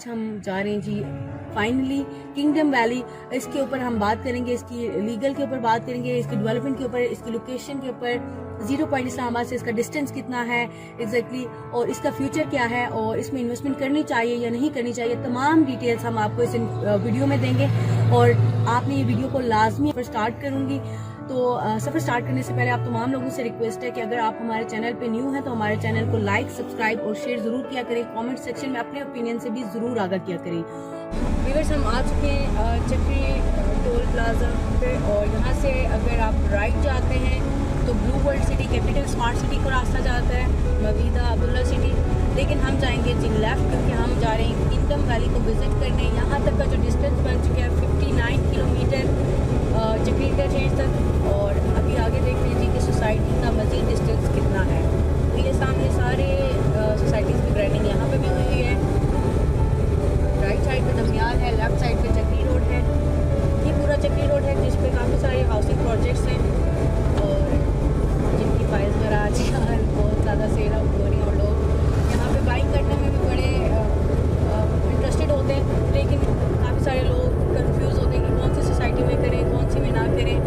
हम जा रहे हैं जी फाइनली किंगडम वैली। इसके ऊपर हम बात करेंगे, इसकी लीगल के ऊपर बात करेंगे, इसकी डेवलपमेंट के ऊपर, इसकी लोकेशन के ऊपर, 0 पॉइंट इस्लामाबाद से इसका डिस्टेंस कितना है एग्जैक्टली, और इसका फ्यूचर क्या है, और इसमें इन्वेस्टमेंट करनी चाहिए या नहीं करनी चाहिए, तमाम डिटेल्स हम आपको इस वीडियो में देंगे। और आपने ये वीडियो को लाजमी पर स्टार्ट करूंगी। तो सफ़र स्टार्ट करने से पहले आप तमाम लोगों से रिक्वेस्ट है कि अगर आप हमारे चैनल पे न्यू हैं तो हमारे चैनल को लाइक, सब्सक्राइब और शेयर ज़रूर किया करें। कमेंट सेक्शन में अपने ओपिनियन से भी ज़रूर आगाह किया करें। व्यूअर्स, हम आ चुके हैं चक्री टोल प्लाजा पे, और यहाँ से अगर आप राइट जाते हैं तो blue world city, capital smart city को रास्ता जाता है, मवीदा, अब्दुल्ला सिटी। लेकिन हम जाएंगे जी लेफ़्ट, क्योंकि हम जा रहे हैं किंगडम वैली को विज़िट करने। यहाँ तक का जो डिस्टेंस बन चुका है 59 किलोमीटर चक्री इंटरचेंज तक, और अभी आगे देखते हैं जी कि सोसाइटी का मज़ीद डिस्टेंस कितना है। तो ये सामने सारे सोसाइटीज़ की ब्रांडिंग यहाँ पे भी हुई है। राइट साइड पे दमियाल है, लेफ्ट साइड पे चक्री रोड है। ये पूरा चक्री रोड है जिस पे काफ़ी सारे हाउसिंग प्रोजेक्ट्स हैं, और जिनकी फाइल्स वगैरह आजकल बहुत ज़्यादा सेल आउट हो रही हैं, और लोग यहाँ पे बाइंग करने में भी बड़े इंटरेस्टेड होते हैं। लेकिन काफ़ी सारे लोग कंफ्यूज होते हैं कि कौन सी सोसाइटी में करें, कौन सी में ना करें।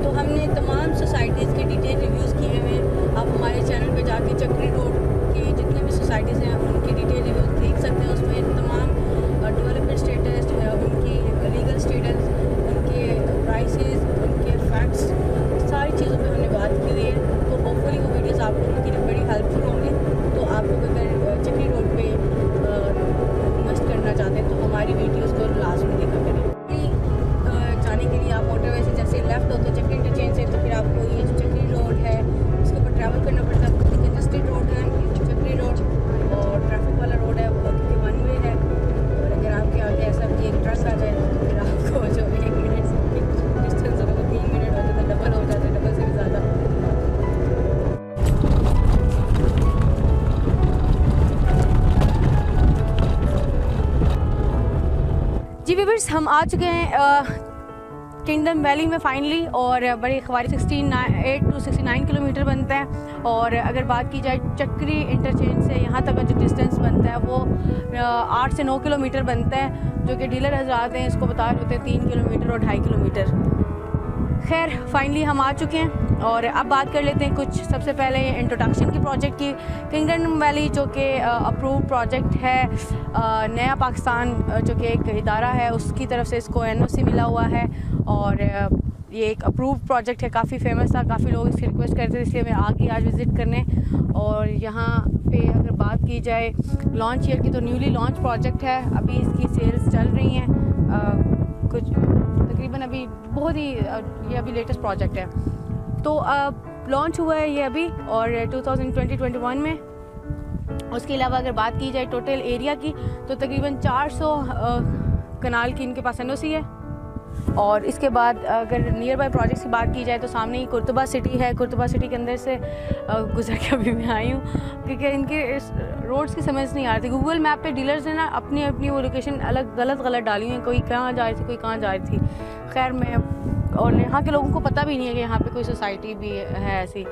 तो हमने तमाम सोसाइटीज़ के डिटेल रिव्यूज़ किए हुए हैं। आप हमारे चैनल पे जाके चक्री रोड के जितने भी सोसाइटीज़ हैं उनके डिटेल रिव्यूज़ देख सकते हैं। उसमें तमाम डेवलपमेंट स्टेटस, उनकी लीगल स्टेटस, उनके प्राइसेस, उनके फैक्ट्स, सारी चीज़ों पे हमने बात की हुई है। तो होपफुली वो वीडियोज़ आपको उनके लिए बड़ी हेल्पफुल होंगे। तो आप लोग अगर चक्री रोड पे इन्वेस्ट करना चाहते हैं तो हमारी वीडियोज़ को लाजमी देखा करें। जाने के लिए आप मोटरवे से जैसे लेफ़्ट होते हैं चक्री इंटरचेंज से, तो फिर आपको ये जो चक्री रोड है उसके ऊपर ट्रैवल करना पड़ता है। बहुत ही कंजस्टेड रोड है चक्री रोड, और ट्रैफिक वाला रोड है, वो क्योंकि वन वे है। और अगर आपके आगे ऐसा कि एक ट्रक आ जाए तो फिर आपको जो 1 मिनट डिस्टेंस होगा वो 3 मिनट हो जाता है, डबल हो जाता है, डबल से भी ज़्यादा। जी व्यूअर्स, हम आ चुके हैं किंगडम वैली में फाइनली, और बड़ी ख्वारी 68 to 69 किलोमीटर बनता है। और अगर बात की जाए चक्री इंटरचेंज से यहाँ तक का जो डिस्टेंस बनता है वो 8 से 9 किलोमीटर बनता है, जो कि डीलर हजरात हैं इसको बता रहे होते हैं 3 किलोमीटर और 2.5 किलोमीटर। खैर फाइनली हम आ चुके हैं, और अब बात कर लेते हैं कुछ सबसे पहले इंट्रोडक्शन की प्रोजेक्ट की। किंगडम वैली जो कि अप्रूव प्रोजेक्ट है, नया पाकिस्तान जो कि एक इदारा है उसकी तरफ से इसको NOC मिला हुआ है, और ये एक अप्रूव प्रोजेक्ट है। काफ़ी फेमस था, काफ़ी लोग इसकी रिक्वेस्ट करते थे, इसलिए मैं आ गई आज विज़िट करने। और यहाँ पे अगर बात की जाए लॉन्च ईयर की, तो न्यूली लॉन्च प्रोजेक्ट है, अभी इसकी सेल्स चल रही हैं कुछ तकरीबन अभी बहुत ही ये अभी लेटेस्ट प्रोजेक्ट है। तो लॉन्च हुआ है ये अभी, और 2020-21 में। उसके अलावा अगर बात की जाए टोटल एरिया की, तो तकरीबन 400 कनाल की इनके पास NOC है। और इसके बाद अगर नियर बाय प्रोजेक्ट्स की बात की जाए तो सामने ही कुर्तुबा सिटी है। कुर्तुबा सिटी के अंदर से गुजर के अभी मैं आई हूँ, क्योंकि इनके रोड्स की समझ नहीं आ रही थी। गूगल मैप पे डीलर्स ने ना अपनी अपनी वो लोकेशन अलग गलत डाली हुई है, कोई कहाँ जा रही थी, कोई कहाँ जा रही थी। खैर मैं, और यहाँ के लोगों को पता भी नहीं है कि यहाँ पे कोई सोसाइटी भी है ऐसी।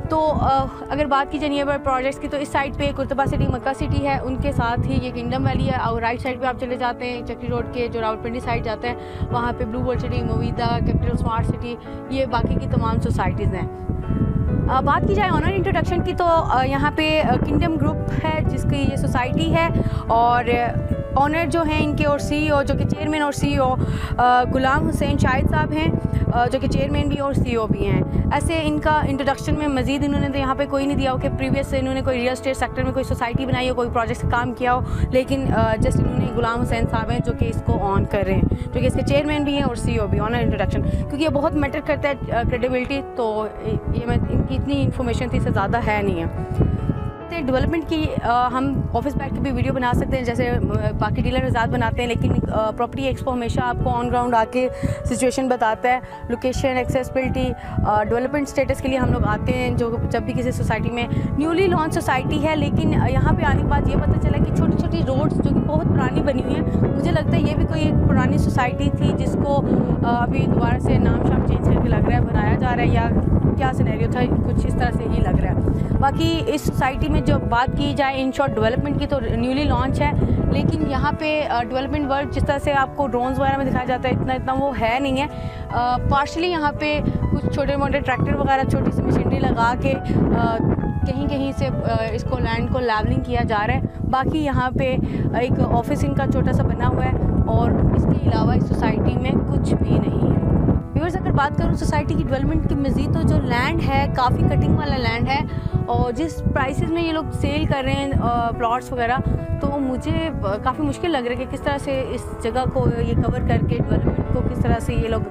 तो अगर बात की जाए नियर बाय प्रोजेक्ट्स की, तो इस साइड पे कुर्तुबा सिटी, मक्का सिटी है, उनके साथ ही ये किंगडम वैली है। और राइट साइड पे आप चले जाते हैं चक्री रोड के जो रावलपिंडी साइड जाते हैं, वहाँ पे ब्लू वर्ल्ड सिटी, मवीदा, कैपिटल स्मार्ट सिटी, ये बाकी की तमाम सोसाइटीज़ हैं। बात की जाए ऑनर इंट्रोडक्शन की, तो यहाँ पे किंगडम ग्रुप है जिसकी ये सोसाइटी है, और ऑनर जो हैं इनके और CEO जो कि चेयरमैन और CEO गुलाम हुसैन शाहिद साहब हैं, जो कि चेयरमैन भी और CEO भी हैं। ऐसे इनका इंट्रोडक्शन में मज़ीद इन्होंने तो यहाँ पे कोई नहीं दिया हो कि प्रीवियस से इन्होंने कोई रियल एस्टेट सेक्टर में कोई सोसाइटी बनाई हो, कोई प्रोजेक्ट काम किया हो। लेकिन जस्ट इन्होंने गुलाम हुसैन साहब हैं जो कि इसको ऑन कर रहे हैं, जो कि इसके चेयरमैन भी हैं और CEO भी। ऑनर इंट्रोडक्शन क्योंकि ये बहुत मैटर करता है क्रेडिबिलिटी, तो ये मैं इनकी इतनी इन्फॉर्मेशन थी इससे ज़्यादा है नहीं है। डेवलपमेंट की हम ऑफिस बैठ के भी वीडियो बना सकते हैं, जैसे बाकी डीलर आज़ाद बनाते हैं, लेकिन प्रॉपर्टी एक्सपो हमेशा आपको ऑन ग्राउंड आके सिचुएशन बताता है, लोकेशन, एक्सेसिबिलिटी, डेवलपमेंट स्टेटस के लिए हम लोग आते हैं। जो जब भी किसी सोसाइटी में न्यूली लॉन्च सोसाइटी है, लेकिन यहाँ पे आने के बाद ये पता चला कि छोटी छोटी रोड्स जो कि बहुत पुरानी बनी हुई हैं, मुझे लगता है ये भी कोई एक पुरानी सोसाइटी थी जिसको अभी दोबारा से नाम शाम चेंज करके लग रहा है बनाया जा रहा है, या क्या सिनेरियो था, कुछ इस तरह से ही लग रहा है। बाकी इस सोसाइटी में जो बात की जाए इन शॉर्ट डेवलपमेंट की, तो न्यूली लॉन्च है, लेकिन यहाँ पे डेवलपमेंट वर्क जिस तरह से आपको ड्रोन्स वगैरह में दिखाया जाता है इतना वो है नहीं है। पार्शली यहाँ पे कुछ छोटे मोटे ट्रैक्टर वगैरह छोटी सी मशीनरी लगा के कहीं कहीं से इसको लैंड को लेवलिंग किया जा रहा है। बाकी यहाँ पे एक ऑफिस इनका छोटा सा बना हुआ है और इसके अलावा इस सोसाइटी में कुछ भी नहीं है। व्यूअर्स, अगर बात करूँ सोसाइटी की डेवलपमेंट की मज़ीद, तो जो लैंड है काफ़ी कटिंग वाला लैंड है और जिस प्राइसेस में ये लोग सेल कर रहे हैं प्लॉट्स वगैरह, तो मुझे काफ़ी मुश्किल लग रहा है कि किस तरह से इस जगह को ये कवर करके डेवलपमेंट को किस तरह से ये लोग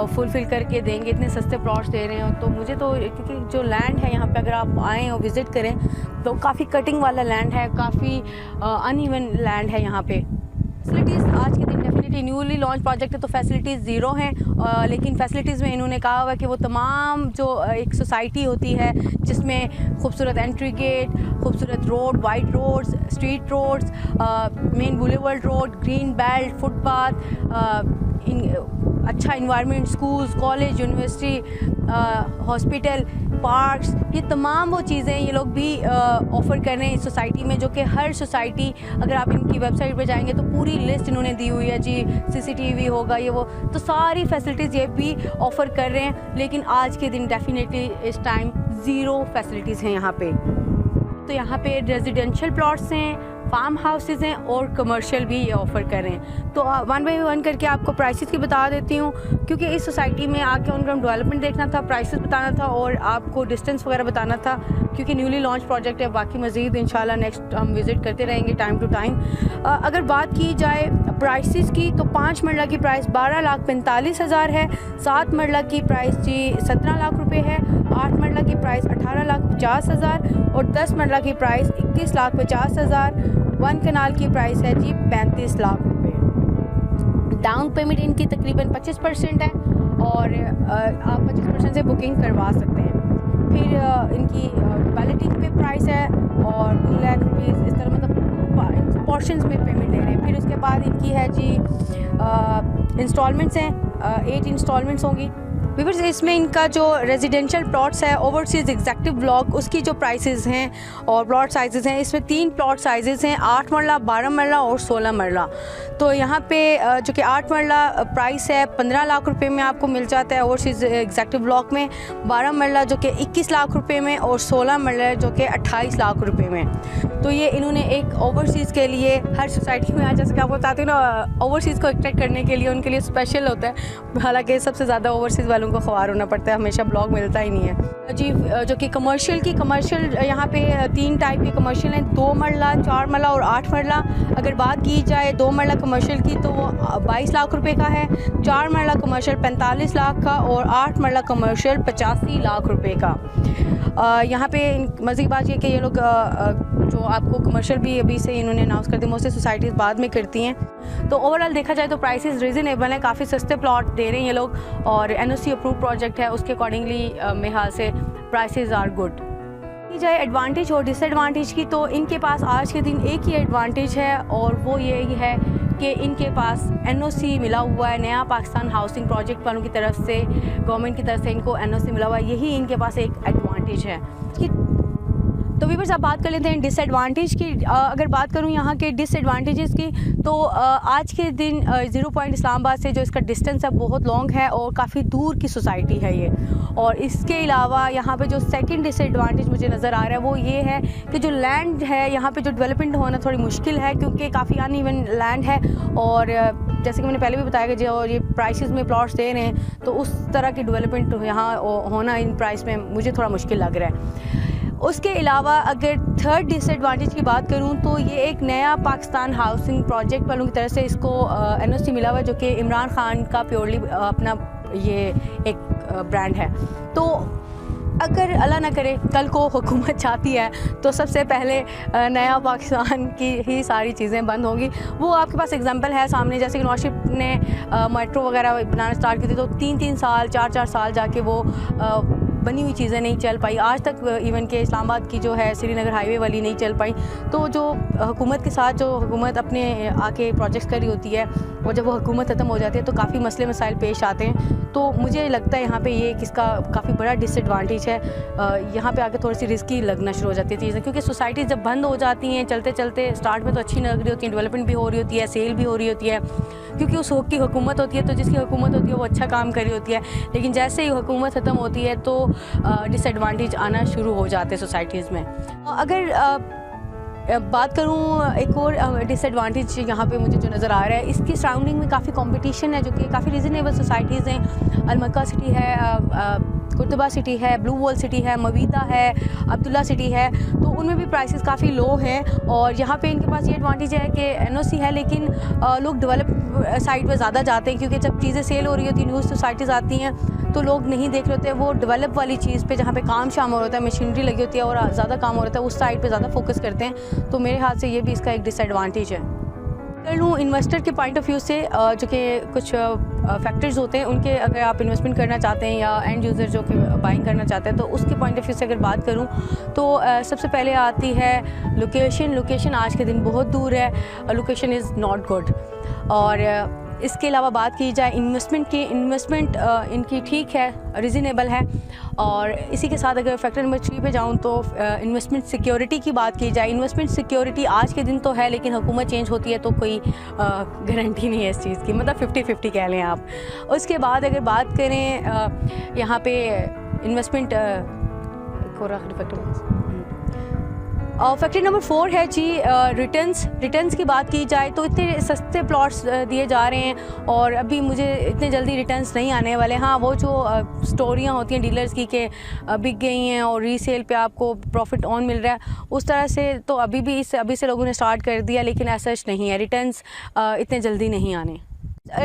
फुलफ़िल करके देंगे। इतने सस्ते प्लॉट्स दे रहे हैं, तो मुझे तो क्योंकि जो लैंड है यहाँ पे अगर आप आएँ और विज़िट करें तो काफ़ी कटिंग वाला लैंड है, काफ़ी अनइवन लैंड है यहाँ पे। फैसिलिटीज़ आज के दिन डेफिनेटली न्यूली लॉन्च प्रोजेक्ट है तो फैसिलिटीज़ ज़ीरो हैं, लेकिन फैसिलिटीज़ में इन्होंने कहा हुआ है कि वो तमाम जो एक सोसाइटी होती है जिसमें खूबसूरत एंट्री गेट, खूबसूरत road, wide roads, street roads, main boulevard road, green belt, footpath, अच्छा environment, schools, college, university, hospital, parks, ये तमाम वो चीज़ें ये लोग भी ऑफ़र कर रहे हैं इस सोसाइटी में, जो कि हर सोसाइटी अगर आप इनकी वेबसाइट पे जाएंगे तो पूरी लिस्ट इन्होंने दी हुई है जी। सीसीटीवी होगा, ये वो, तो सारी फैसिलिटीज़ ये भी ऑफ़र कर रहे हैं। लेकिन आज के दिन डेफिनेटली इस टाइम ज़ीरो फैसिलिटीज़ हैं यहाँ पे। तो यहाँ पे रेजिडेंशियल प्लॉट्स हैं, फार्म हाउसेज़ हैं और कमर्शियल भी ये ऑफ़र कर रहे हैं। तो वन बाई वन करके आपको प्राइसेस की बता देती हूँ, क्योंकि इस सोसाइटी में आके उनका डेवलपमेंट देखना था, प्राइसेस बताना था और आपको डिस्टेंस वगैरह बताना था, क्योंकि न्यूली लॉन्च प्रोजेक्ट है। बाकी मज़ीद इंशाल्लाह नेक्स्ट हम विज़िट करते रहेंगे टाइम टू टाइम। अगर बात की जाए प्राइसेस की, तो 5 मरला की प्राइस 12,45,000 है, 7 मरला की प्राइस जी 17 लाख रुपये है, 8 मरला की प्राइस 18,50,000 और 10 मरला की प्राइस 21,50,000। 1 कनाल की प्राइस है जी 35 लाख रुपये। डाउन पेमेंट इनकी तकरीबन 25% है और आप 25% से बुकिंग करवा सकते हैं। फिर इनकी बैलेटिंग पे प्राइस है और 2 लाख रुपीज़ इस तरह, मतलब पोर्शंस में पेमेंट ले रहे हैं। फिर उसके बाद इनकी है जी इंस्टॉलमेंट्स हैं, 8 इंस्टॉलमेंट्स होंगी। व्यूअर्स, इसमें इनका जो रेजिडेंशियल प्लॉट्स है ओवरसीज़ एग्जेक्टिव ब्लॉक, उसकी जो प्राइसेस हैं और प्लॉट साइजेस हैं, इसमें 3 प्लॉट साइजेस हैं, 8 मरला, 12 मरला और 16 मरला। तो यहाँ पे जो कि 8 मरला प्राइस है 15 लाख रुपए में आपको मिल जाता है ओवरसीज़ एग्जेक्टिव ब्लॉक में, 12 मरला जो कि 21 लाख रुपए में और 16 मरला जो कि 28 लाख रुपए में। तो ये इन्होंने एक ओवरसीज़ के लिए हर सोसाइटी में, आज जैसे कि आपको बताती हूँ ना, ओवरसीज़ को अट्रैक्ट करने के लिए उनके लिए स्पेशल होता है। हालांकि सबसे ज़्यादा ओवरसीज़ वालों को ख्वार होना पड़ता है, हमेशा ब्लॉक मिलता ही नहीं है जी। जो कि कमर्शियल यहाँ पे 3 टाइप के कमर्शियल हैं, 2 मरला, 4 मरला और 8 मरला। अगर बात की जाए 2 मरला कमर्शियल की तो वो 22 लाख रुपए का है, 4 मरला कमर्शियल 45 लाख का और 8 मरला कमर्शियल 85 लाख रुपए का। यहाँ पे मज़ीद बात ये कि ये लोग जो आपको कमर्शियल भी अभी से इन्होंने अनाउंस कर दी, मोस्टली सोसाइटीज़ बाद में करती हैं। तो ओवरऑल देखा जाए तो प्राइसेस रीज़नेबल हैं, काफ़ी सस्ते प्लॉट दे रहे हैं ये लोग और एनओसी अप्रूव प्रोजेक्ट है, उसके अकॉर्डिंगली मेरे ख्याल से प्राइसेस आर गुड। की जाए एडवांटेज और डिसएडवांटेज की, तो इनके पास आज के दिन एक ही एडवांटेज है और वो ये है कि इनके पास एनओसी मिला हुआ है, नया पाकिस्तान हाउसिंग प्रोजेक्ट वालों की तरफ से, गवर्नमेंट की तरफ से इनको एनओसी मिला हुआ है, यही इनके पास एक एडवांटेज है। तो व्यूअर्स, आप बात कर लेते हैं डिसएडवांटेज की। अगर बात करूं यहाँ के डिसएडवांटेजेस की, तो आज के दिन 0 पॉइंट इस्लामाबाद से जो इसका डिस्टेंस है बहुत लॉन्ग है और काफ़ी दूर की सोसाइटी है ये। और इसके अलावा यहाँ पे जो सेकंड डिसएडवांटेज मुझे नज़र आ रहा है वो ये है कि जो लैंड है यहाँ पे जो डेवलपमेंट होना थोड़ी मुश्किल है, क्योंकि काफ़ी अनइवन लैंड है और जैसे कि मैंने पहले भी बताया कि जो ये प्राइसेस में प्लॉट्स दे रहे हैं तो उस तरह की डेवलपमेंट यहाँ होना इन प्राइस में मुझे थोड़ा मुश्किल लग रहा है। उसके अलावा अगर थर्ड डिसएडवांटेज की बात करूं तो ये एक नया पाकिस्तान हाउसिंग प्रोजेक्ट वालों की तरफ से इसको एनओसी मिला हुआ है, जो कि इमरान खान का प्योरली अपना ये एक ब्रांड है। तो अगर अल्लाह ना करे कल को हुकूमत चाहती है तो सबसे पहले नया पाकिस्तान की ही सारी चीज़ें बंद होंगी। वो आपके पास एग्जांपल है सामने, जैसे कि नवाज शरीफ ने मेट्रो वगैरह बनाना स्टार्ट की थी तो 3-3 साल 4-4 साल जाके वो बनी हुई चीज़ें नहीं चल पाई, आज तक इवन के इस्लामाबाद की जो है श्रीनगर हाईवे वाली नहीं चल पाई। तो जो हुकूमत के साथ जो हुकूमत अपने आके प्रोजेक्ट्स कर रही होती है और जब वो हुकूमत ख़त्म हो जाती है तो काफ़ी मसले मसाइल पेश आते हैं। तो मुझे लगता है यहाँ पे ये किसका काफ़ी बड़ा डिसएडवांटेज है। यहाँ पे आके थोड़ी सी रिस्की लगना शुरू हो जाती है चीज़ें, क्योंकि सोसाइटी जब बंद हो जाती हैं चलते चलते, स्टार्ट में तो अच्छी लग रही होती है, डेवलपमेंट भी हो रही होती है, सेल भी हो रही होती है, क्योंकि उस की हुकूमत होती है, तो जिसकी हुकूमत होती है वो अच्छा काम कर रही होती है। लेकिन जैसे ही हुकूमत ख़त्म होती है तो डिसएडवांटेज आना शुरू हो जाते हैं सोसाइटीज़ में। अगर बात करूँ एक और डिसएडवांटेज यहाँ पे मुझे जो नज़र आ रहा है, इसकी सराउंडिंग में काफ़ी कंपटीशन है, जो कि काफ़ी रीज़नेबल सोसाइटीज़ हैं। अलमक्का सिटी है, कुर्तुबा सिटी है, ब्लू वॉल सिटी है, मवीदा है, अब्दुल्ला सिटी है, तो उनमें भी प्राइसेस काफ़ी लो हैं। और यहाँ पे इनके पास ये एडवांटेज है कि एनओसी है, लेकिन लोग डेवलप साइड पे ज़्यादा जाते हैं, क्योंकि जब चीज़ें सेल हो रही होती हैं, न्यूज़ सोसाइटीज़ आती हैं, तो लोग नहीं देख रहे होते, वो डेवलप वाली चीज़ पे जहाँ पे काम शाम हो रहा है, मशीनरी लगी होती है और ज़्यादा काम हो रहा है, उस साइड पे ज़्यादा फोकस करते हैं। तो मेरे हाथ से ये भी इसका एक डिसएडवांटेज है। कर लूँ इन्वेस्टर के पॉइंट ऑफ व्यू से, जो कि कुछ फैक्टर्स होते हैं उनके, अगर आप इन्वेस्टमेंट करना चाहते हैं या एंड यूज़र जो कि बाइंग करना चाहते हैं, तो उसके पॉइंट ऑफ व्यू से अगर बात करूं तो सबसे पहले आती है लोकेशन आज के दिन बहुत दूर है, लोकेशन इज़ नॉट गुड। और इसके अलावा बात की जाए इन्वेस्टमेंट की, इन्वेस्टमेंट इनकी ठीक है, रीज़नेबल है। और इसी के साथ अगर फैक्टर नंबर 3 पे जाऊँ तो इन्वेस्टमेंट सिक्योरिटी की बात की जाए, इन्वेस्टमेंट सिक्योरिटी आज के दिन तो है, लेकिन हुकूमत चेंज होती है तो कोई गारंटी नहीं है इस चीज़ की, मतलब 50-50 कह लें आप। उसके बाद अगर बात करें यहाँ पे इन्वेस्टमेंट और फैक्टर नंबर 4 है जी रिटर्न्स की बात की जाए तो इतने सस्ते प्लॉट्स दिए जा रहे हैं और अभी मुझे इतने जल्दी रिटर्न्स नहीं आने वाले। हाँ, वो जो स्टोरियाँ होती हैं डीलर्स की कि बिक गई हैं और रीसेल पे आपको प्रॉफिट ऑन मिल रहा है, उस तरह से तो अभी से लोगों ने स्टार्ट कर दिया, लेकिन ऐसा नहीं है, रिटर्न्स इतने जल्दी नहीं आने।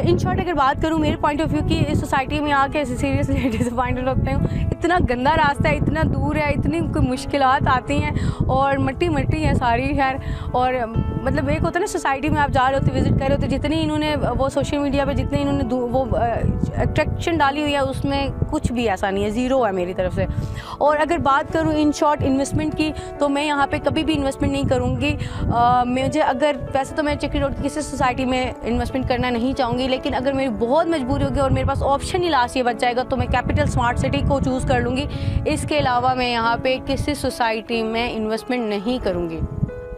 इन शॉर्ट अगर बात करूँ मेरे पॉइंट ऑफ व्यू की, इस सोसाइटी में आके सीरियसली डिसअपॉइंटेड होते हैं। इतना गंदा रास्ता है, इतना दूर है, इतनी मुश्किलात आती हैं और मट्टी है सारी खैर। और मतलब एक होता है ना, सोसाइटी में आप जा रहे होते, विज़िट कर रहे होते, जितनी इन्होंने वो सोशल मीडिया पे जितने इन्होंने वो अट्रैक्शन डाली हुई है उसमें कुछ भी ऐसा नहीं है, ज़ीरो है मेरी तरफ से। और अगर बात करूँ इन शॉर्ट इन्वेस्टमेंट की, तो मैं यहाँ पे कभी भी इन्वेस्टमेंट नहीं करूँगी। मुझे अगर वैसे तो मैं चक्री रोड की किसी सोसाइटी में इन्वेस्टमेंट करना नहीं चाहूँगी, लेकिन अगर मेरी बहुत मजबूरी होगी और मेरे पास ऑप्शन ही लास्ट ये बच जाएगा तो मैं कैपिटल स्मार्ट सिटी को चूज़ कर लूँगी। इसके अलावा मैं यहाँ पे किसी सोसाइटी में इन्वेस्टमेंट नहीं करूँगी।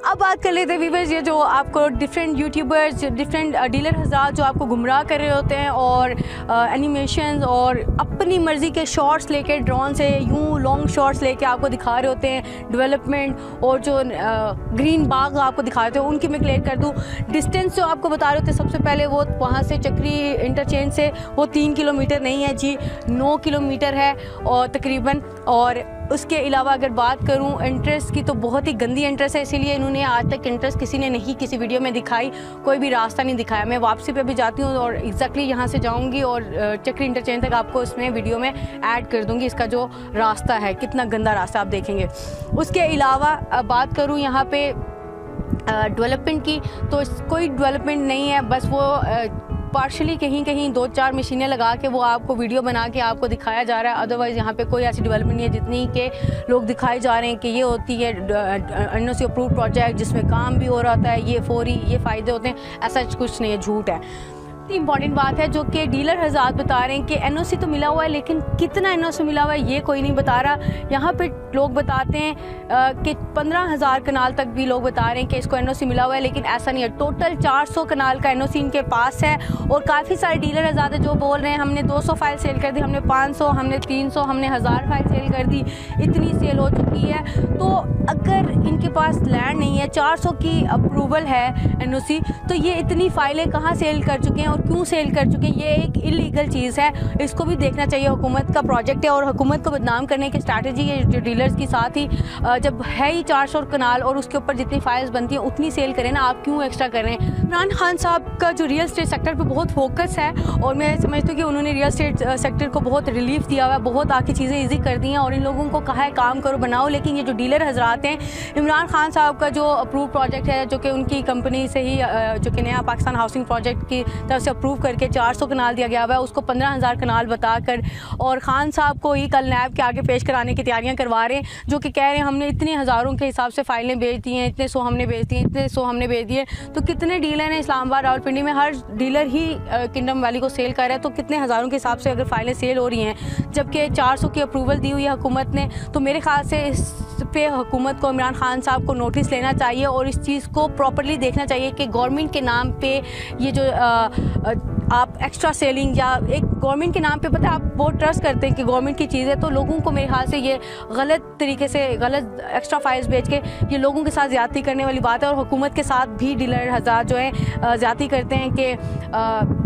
अब बात कर लेते हैं व्यूअर्स, ये जो आपको डिफरेंट यूट्यूबर्स, डिफरेंट डीलर हज़रात जो आपको गुमराह कर रहे होते हैं और एनिमेशंस और अपनी मर्ज़ी के शॉट्स लेके ड्रोन से यूँ लॉन्ग शॉट्स लेके आपको दिखा रहे होते हैं डेवलपमेंट, और जो ग्रीन बाग आपको दिखा रहे होते हैं उनकी मैं क्लियर कर दूँ। डिस्टेंस जो आपको बता रहे होते हैं, सबसे पहले वो वहाँ से चक्री इंटरचेंज से वो 3 किलोमीटर नहीं है जी, 9 किलोमीटर है और तकरीबन। और उसके अलावा अगर बात करूं इंटरेस्ट की, तो बहुत ही गंदी इंटरेस्ट है, इसीलिए इन्होंने आज तक इंटरेस्ट किसी ने नहीं किसी वीडियो में दिखाई, कोई भी रास्ता नहीं दिखाया। मैं वापसी पे भी जाती हूं और एग्जैक्टली यहां से जाऊंगी और चक्री इंटरचेंज तक आपको इसमें वीडियो में ऐड कर दूंगी इसका जो रास्ता है, कितना गंदा रास्ता आप देखेंगे। उसके अलावा बात करूँ यहाँ पे डेवलपमेंट की, तो कोई डेवलपमेंट नहीं है, बस वो पार्शली कहीं 2-4 मशीनें लगा के वो आपको वीडियो बना के आपको दिखाया जा रहा है। अदरवाइज़ यहाँ पे कोई ऐसी डेवलपमेंट नहीं है जितनी के लोग दिखाए जा रहे हैं कि ये होती है एनओसी अप्रूव्ड प्रोजेक्ट जिसमें काम भी हो रहा होता है, ये फौरी ये फ़ायदे होते हैं, ऐसा कुछ नहीं है, झूठ है। इंपॉर्टेंट बात है जो कि डीलर हज़रात बता रहे हैं कि एनओसी तो मिला हुआ है, लेकिन कितना एनओसी मिला हुआ है ये कोई नहीं बता रहा। यहाँ पे लोग बताते हैं कि 15,000 कनाल तक भी लोग बता रहे हैं कि इसको एनओसी मिला हुआ है, लेकिन ऐसा नहीं है। टोटल 400 कनाल का एनओसी इनके पास है और काफ़ी सारे डीलर हज़रात है जो बोल रहे हैं हमने 200 फाइल सेल कर दी, हमने 500, हमने 300, हमने 1000 फाइल सेल कर दी, इतनी सेल हो चुकी है। तो अगर इनके पास लैंड नहीं है, 400 की अप्रूवल है एनओसी, तो ये इतनी फाइलें कहाँ सेल कर चुके हैं और क्यों सेल कर चुके हैं? ये एक इलीगल चीज़ है, इसको भी देखना चाहिए। हुकूमत का प्रोजेक्ट है और हुकूमत को बदनाम करने की स्ट्रैटेजी है जो डीलर्स की, साथ ही जब है ही 400 कनाल और उसके ऊपर जितनी फाइल्स बनती हैं उतनी सेल करें ना, आप क्यों एक्स्ट्रा कर रहे हैं? इमरान खान साहब का जो रियल स्टेट सेक्टर पे बहुत फोकस है और मैं समझती हूँ कि उन्होंने रियल स्टेट सेक्टर को बहुत रिलीफ दिया हुआ है, बहुत आके चीज़ें ईजी कर दी हैं और इन लोगों को कहा है काम करो बनाओ। लेकिन ये जो डीलर हजरात हैं, इमरान खान साहब का जो अप्रूव प्रोजेक्ट है जो कि उनकी कंपनी से ही जो कि नया पाकिस्तान हाउसिंग प्रोजेक्ट की तरफ से अप्रूव करके 400 कनाल दिया गया हुआ है, उसको 15,000 कनाल बताकर और खान साहब को ही कल नैब के आगे पेश कराने की तैयारियां करवा रहे हैं, जो कि कह रहे हैं हमने इतने हज़ारों के हिसाब से फाइलें भेज दी हैं, इतने 100 हमने भेज दिए, इतने 100 हमने भेज दिए। तो कितने डीलर हैं इस्लामाबाद रावलपिंडी में, हर डीलर ही किंगडम वैली को सेल कर रहा है, तो कितने हज़ारों के हिसाब से अगर फाइलें सेल हो रही हैं, जबकि 400 की अप्रूवल दी हुई है हुकूमत ने। तो मेरे ख्याल से इस पे हुकूमत को, इमरान खान साहब को नोटिस लेना चाहिए और इस चीज़ को प्रॉपर्ली देखना चाहिए कि गवर्नमेंट के नाम पे ये जो आप एक्स्ट्रा सेलिंग या एक गवर्नमेंट के नाम पे, पता है आप बहुत ट्रस्ट करते हैं कि गवर्नमेंट की चीज़ है, तो लोगों को मेरे ख्याल से ये गलत तरीके से गलत एक्स्ट्रा फाइल्स बेच के ये लोगों के साथ ज़्यादती करने वाली बात है। और हुकूमत के साथ भी डीलर हज़ार जो है ज़्यादती करते हैं कि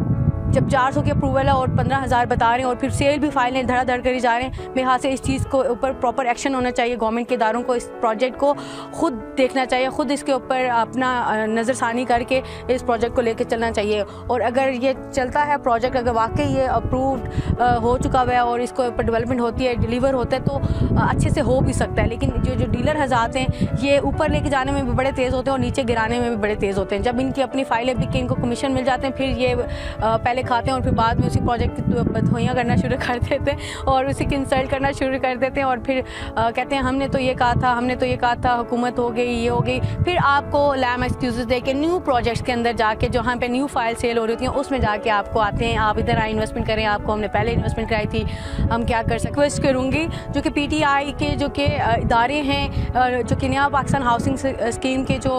जब 400 की अप्रूवल है और 15,000 बता रहे हैं और फिर सेल भी फाइलें धड़ाधड़ करी जा रहे हैं। मेरे हाथ से इस चीज़ को ऊपर प्रॉपर एक्शन होना चाहिए। गवर्नमेंट के इदारों को इस प्रोजेक्ट को खुद देखना चाहिए, खुद इसके ऊपर अपना नज़रसानी करके इस प्रोजेक्ट को लेकर चलना चाहिए। और अगर ये चलता है प्रोजेक्ट, अगर वाकई ये अप्रूव्ड हो चुका हुआ है और इसको ऊपर डेवलपमेंट होती है, डिलीवर होता है, तो अच्छे से हो भी सकता है। लेकिन जो डीलर हज़ात हैं ये ऊपर लेके जाने में भी बड़े तेज़ होते हैं और नीचे गिराने में भी बड़े तेज़ होते हैं। जब इनकी अपनी फाइलें बिक के इनको कमीशन मिल जाते हैं, फिर ये पहले खाते हैं और फिर बाद में उसी प्रोजेक्ट की बदहोइयाँ करना शुरू कर देते हैं और उसी की इंसल्ट करना शुरू कर देते हैं और फिर कहते हैं हमने तो ये कहा था, हमने तो ये कहा था, हुकूमत हो गई, ये हो गई। फिर आपको लैम एक्सक्यूज़ दे के न्यू प्रोजेक्ट्स के अंदर जाके, जहाँ पे न्यू फाइल सेल हो रही होती हैं, उसमें जाके आपको आते हैं, आप इधर आए इन्वेस्टमेंट करें, आपको हमने पहले इन्वेस्टमेंट कराई थी, हम क्या कर सकते। रिक्वेस्ट करूँगी जो कि PTI के जो कि इदारे हैं, जो कि नया पाकिस्तान हाउसिंग स्कीम के जो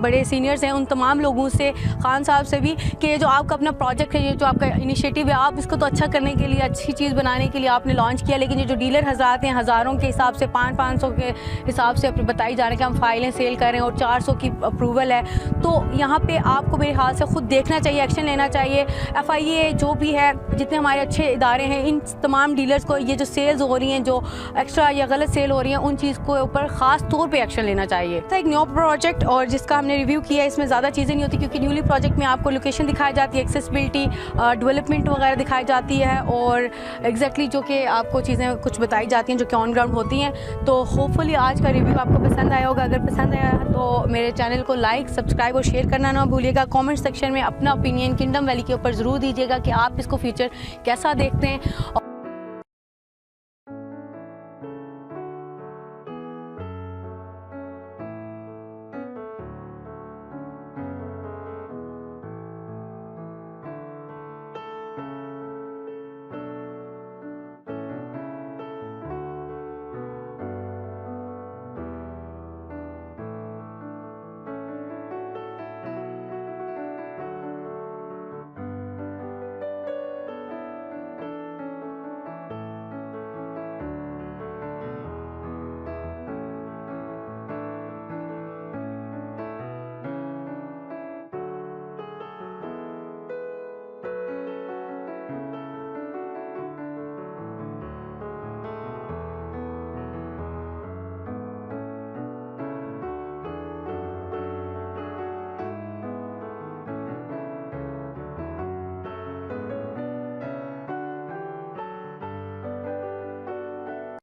बड़े सीनियर्स हैं, उन तमाम लोगों से, खान साहब से भी, कि जो आपका अपना प्रोजेक्ट है, ये जो आपका इनिशिएटिव है, आप इसको तो अच्छा करने के लिए, अच्छी चीज़ बनाने के लिए आपने लॉन्च किया, लेकिन ये जो डीलर हज़ार हैं, हज़ारों के हिसाब से 500 के हिसाब से बताई जा रही है कि हम फाइलें सेल कर रहे हैं और 400 की अप्रूवल है, तो यहाँ पे आपको मेरे हाथ से खुद देखना चाहिए, एक्शन लेना चाहिए। FIA जो भी है, जितने हमारे अच्छे इदारे हैं, इन तमाम डीलर्स को ये जो सेल्स हो रही हैं, जो एक्स्ट्रा या गलत सेल हो रही हैं, उन चीज़ को ऊपर ख़ास तौर पर एक्शन लेना चाहिए। तो एक न्यू प्रोजेक्ट और जिसका हमने रिव्यू किया, इसमें ज़्यादा चीज़ें नहीं होती क्योंकि न्यूली प्रोजेक्ट में आपको लोकेशन दिखाई जाती है, एक्सेसिबिलिटी, डेवलपमेंट वगैरह दिखाई जाती है और एग्जैक्टली जो कि आपको चीज़ें कुछ बताई जाती हैं जो कि ऑन ग्राउंड होती हैं। तो होपफुली आज का रिव्यू आपको पसंद आया होगा। अगर पसंद आया तो मेरे चैनल को लाइक, सब्सक्राइब और शेयर करना ना भूलिएगा। कमेंट सेक्शन में अपना ओपिनियन किंगडम वैली के ऊपर ज़रूर दीजिएगा कि आप इसको फ्यूचर कैसा देखते हैं।